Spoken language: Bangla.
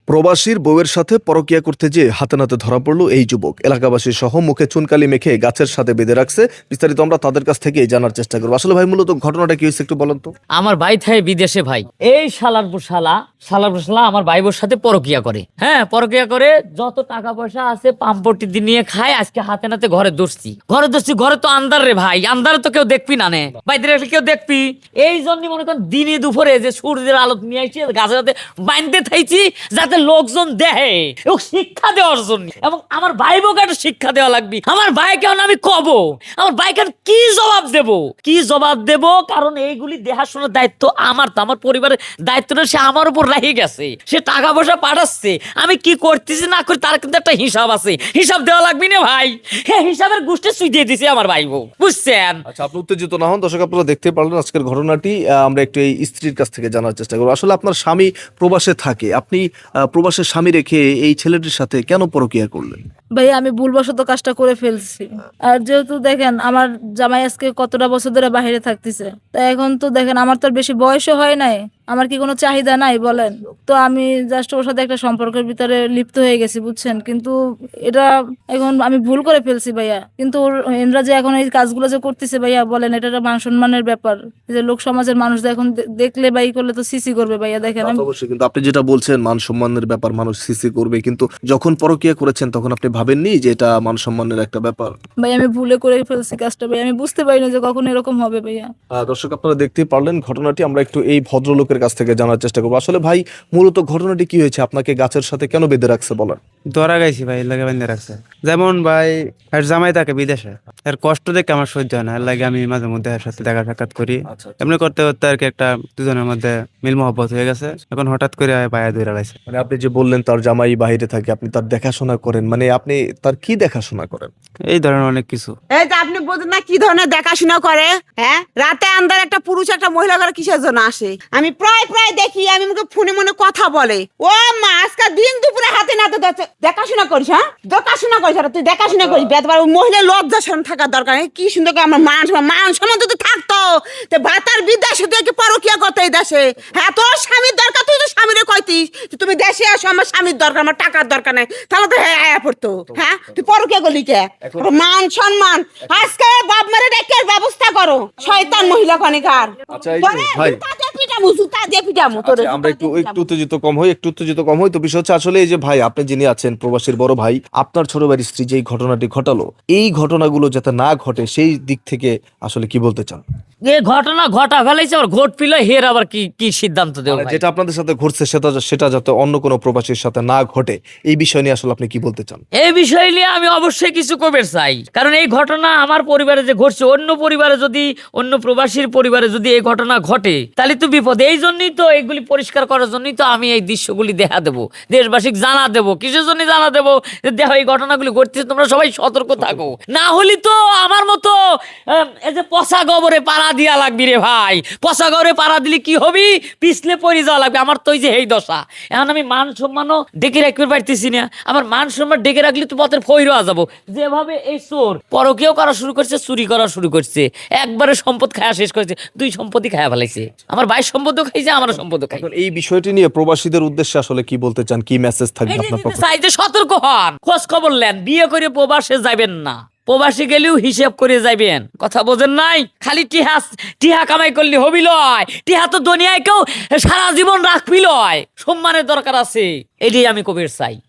প্রবাসীর বউয়ের সাথে পরকীয়া করতে যেয়ে হাতে নাতে ধরা পড়ল এই যুবক। এলাকাবাসী সহ মুখে চুনকালি মেখে গাছের সাথে বেঁধে রাখছে। বিস্তারিত আমরা তাদের কাছ থেকেই জানার চেষ্টা করবো। আসলে ভাই মূলত ঘটনাটা কি হয়েছে একটু বলেন তো। আমার ভাই থাকে বিদেশে ভাই। এই শালার আমার ভাই বোর সাথে পরকিয়া করে। হ্যাঁ, পরকিয়া করে যত টাকা পয়সা আছে পাম্পটি দিয়ে নিয়ে খায়। আজকে হাতে নাতে ঘরে ধরছি। ঘরে তো আন্দার রে ভাই, আন্দারে তো কেউ দেখবি না নে ভাই, কেউ দেখবি। এই জন্য মনে করেন দিনে দুপুরে যে সূর্যের আলো নিয়ে আসছি গাছের সাথে বাঁধতে থাইছি যাতে লোকজন দেখে, এবং শিক্ষা দেওয়ার জন্য। এবং আমার ভাই বোকে একটা শিক্ষা দেওয়া লাগবে। আমার ভাইকে আমি কব, আমার ভাইকে কি জবাব দেব, কারণ এইগুলি দেখাশোনার দায়িত্ব আমার, তো আমার পরিবারের দায়িত্বটা সে আমার উপর রেখে গেছে। সে টাকা পয়সা পাঠাচ্ছে, আমি কি করতেছি না করি তার কিন্তু একটা হিসাব আছে, হিসাব দেওয়া লাগবে না ভাই। হ্যাঁ, হিসাবের গোষ্ঠী সুই দিয়ে দিছে আমার ভাই বউ, বুঝছেন। আচ্ছা, আপনি উত্তেজিত না হন। দর্শক আপনারা দেখতে পারলেন আজকের ঘটনাটি। আমরা একটু এই স্ত্রীর কাছ থেকে জানার চেষ্টা করবো। আসলে আপনার স্বামী প্রবাসে থাকে, আপনি প্রবাসের স্বামী রেখে এই ছেলেটির সাথে কেন পরকীয়া করলেন? ভাই আমি ভুলবশত কাজটা করে ফেলছি। আর যেহেতু দেখেন আমার জামাই আজকে কতটা বছর ধরে বাইরে থাকতেছে, তা এখন তো দেখেন আমার তো আর বেশি বয়সও হয় নাই, আমার কি কোনো চাহিদা নাই বলেন? তো আমি জাস্ট ওর সাথে একটা সম্পর্কের ভিতরে লিপ্ত হয়ে গেছি, বুঝছেন। কিন্তু এটা এখন আমি ভুল করে ফেলছি ভাইয়া। কিন্তু এনরা যে এখন এই কাজগুলো যে করতেছে ভাইয়া, বলেন এটা একটা মান সম্মানের ব্যাপার। যে লোক সমাজের মানুষ এখন দেখলে বাই করলে তো সিসি করবে ভাইয়া। দেখেন অবশ্যই, কিন্তু আপনি যেটা বলছেন মান সম্মানের ব্যাপার, মানুষ সিসি করবে, কিন্তু যখন পরকীয়া করেছেন তখন আপনি ভাবেননি যে এটা মান সম্মানের একটা ব্যাপার? ভাই আমি ভুলে করে ফেলছি কাজটা ভাই, আমি বুঝতে পারিনি যে কখন এরকম হবে ভাইয়া। দর্শক আপনারা দেখতেই পারলেন ঘটনাটি। আমরা একটু এই ভদ্রলোকের কাছ থেকে জানার চেষ্টা করবো। আসলে ভাই মূলত ঘটনাটি কি হয়েছে, আপনাকে গাছের সাথে কেন বেঁধে রাখছে বলেন? ধরা গাইছি ভাই, লাগে বেঁধে রাখছে। যেমন ভাই আর জামাই থাকে বিদেশে, এর কষ্ট দেখে আমার সহ্য হয় না, এর লাগে আমি মাঝে মধ্যে এর সাথে দেখা সাক্ষাৎ করি। এমনি করতে করতে আর কি একটা দুজনের মধ্যে মিল মহব্বত হয়ে গেছে। এখন হঠাৎ করে পায়ে ধরে লাইছে। মানে আপনি যে বললেন তার জামাই বাইরে থাকে, আপনি তার দেখাশোনা করেন, মানে আপনি তার কি দেখাশোনা করেন? এই ধরনের অনেক কিছু। এই যে আপনি বোঝেন না কি ধরনের দেখাশোনা করে? হ্যাঁ, রাতে আন্দার একটা পুরুষ একটা মহিলা ঘরে কিসের জন্য আসে? আমি প্রায় দেখি, আমি মুখে ফোনে মনে কথা বলে। ও মা, আজকে দিন দুপুরে হাতে নাতে দেখাশোনা করিস? হ্যাঁ, দেখাশোনা করিস? তুই দেখাশোনা করিস? বেতবার মহিলা লজ্জা শরম থাকার দরকার নেই। কি সুন্দর করে আমার মান সম্মান যদি থাকতো, তো ভাতার বিদেশে তুই কি পরকিয়া করতে এই দেশে? হ্যাঁ, তোর স্বামীর দরকার, তুই তো স্বামীরে কইতিস তুমি দেশে আসো, আমার স্বামীর দরকার, আমার টাকার দরকার নাই, তাহলে তো হ্যাঁ আয়া পড়তো। হ্যাঁ, তুই পরকিয়া করলি কে? মান সম্মান আজকে বাপ মারে রেখে ব্যবস্থা করো, শয়তান মহিলা কনিকার। আচ্ছা এই যে ভাই, আমরা একটু উত্তেজিত কম হই। তো বিষয় হচ্ছে আসলে এই যে ভাই, আপনি যিনি আছেন প্রবাসীর বড় ভাই, আপনার ছোট ভাইয়ের স্ত্রী যে ঘটনাটি ঘটালো, এই ঘটনাগুলো যাতে না ঘটে সেই দিক থেকে আসলে কি বলতে চান? এই ঘটনা ঘটা ফেলাইছে, আবার ঘট পিল হের আবার কি সিদ্ধান্ত দেব? যেটা আপনাদের সাথে ঘটছে সেটা যাতে অন্য কোনো প্রবাসীর সাথে না ঘটে, এই বিষয় নিয়ে আসলে আপনি কি বলতে চান? এই বিষয় নিয়ে আমি অবশ্যই কিছু কবে চাই, কারণ এই ঘটনা আমার পরিবারে যে ঘটছে, অন্য প্রবাসীর পরিবারে যদি এই ঘটনা ঘটে তাহলে তো বিপদ। এই জন্যই তো এগুলি পরিষ্কার করার জন্যই তো আমি এই দৃশ্যগুলি দেখা দেবো, দেশবাসীকে জানা দেবো। কিসের জন্য জানা দেবো? দেখো এই ঘটনাগুলি ঘটতেছে, তোমরা সবাই সতর্ক থাকো। না হলে তো আমার মতো এই যে পচা গোবরে পাড়া দিয়া লাগবি রে ভাই। পচা গোবরে পাড়া দিলে কি হবি? পিছলে পড়ে যাওয়া লাগবে। আমার তো এই যে এই দশা। এখন আমি মান সম্মানও ডেকে রাখতে পারতেছি না। আমার মান সম্মান ডেকে রাখলে তো পথের ফইরও যাবো। যেভাবে এই চোর পরকীয়াও করা শুরু করছে, চুরি করা শুরু করছে, একবারে সম্পদ খাওয়া শেষ করেছে, দুই সম্পত্তি খাওয়া ফেলাইছে। আমার ভাইয়ের সম্পদও খাইছে, আমার সম্পদও খাই। এই বিষয়টি নিয়ে প্রবাসীদের উদ্দেশ্যে আসলে কি বলতে চান, কি মেসেজ থাকবে আপনার পক্ষ? চাই যে সতর্ক হন, খোঁজ খবর নেন, বিয়ে করে প্রবাসে যাবেন না। প্রবাসী গেলেও হিসেব করে যাইবেন, কথা বোঝেন নাই? খালি টিহা কামাই করলে হবি লয়, টিহা তো দুনিয়ায় কেউ সারা জীবন রাখবি লয়, সম্মানের দরকার আছে। এটাই আমি কবির চাই।